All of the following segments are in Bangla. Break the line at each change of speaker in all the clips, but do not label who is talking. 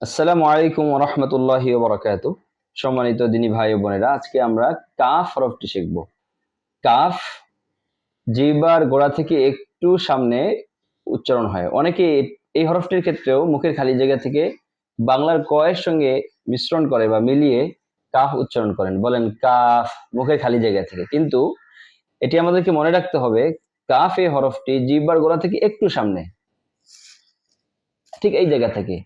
আসসালামু আলাইকুম ওয়া রাহমাতুল্লাহি ওয়া বারাকাতুহু। সম্মানিত দিনী ভাই ও বোনেরা, আজকে আমরা কাফ হরফটি শিখব। কাফ জিহ্বার গোড়া থেকে একটু সামনে উচ্চারণ হয়। অনেকে এই হরফটির ক্ষেত্রেও মুখের খালি জায়গা থেকে বাংলার ক এর সঙ্গে মিশ্রণ করে বা মিলিয়ে কাফ উচ্চারণ করেন, বলেন কাফ মুখের খালি জায়গা থেকে। কিন্তু এটি আমাদেরকে মনে রাখতে হবে, কাফ এই হরফটি জিহ্বার গোড়া থেকে একটু সামনে, ঠিক এই জায়গা থেকে।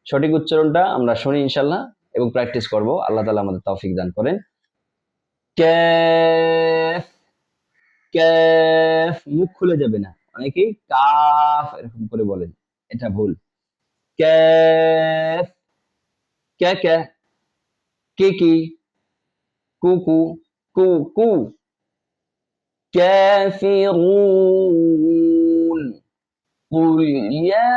সঠিক উচ্চারণটা আমরা শুনি ইনশাল্লাহ এবং প্র্যাকটিস করব। আল্লাহ তাআলা আমাদের তৌফিক দান করেন। ক্যাফ, ক্যাফ মুখ খুলে যাবে না, অনেকেই কাফ এরকম করে বলেন, এটা ভুল। ক্যাফ, ক্যা ক্যা, কে কি, কু কু, কু কু। ক্যাফিরুন, قل يا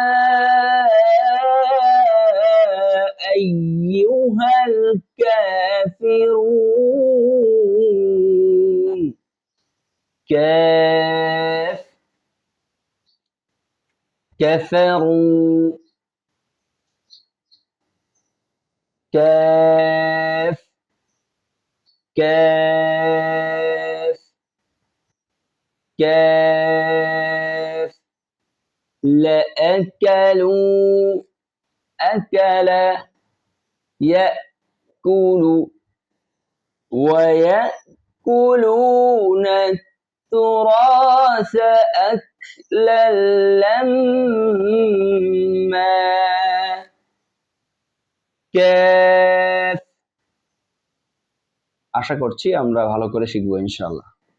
أيها الكافرون. كاف، كفروا، كاف، كاف، كاف. لأكلوا، أكل، يأكل، ويأكلون التراث أكلا لما. ক্যাফ। আশা করছি আমরা ভালো করে শিখবো ইনশাআল্লাহ।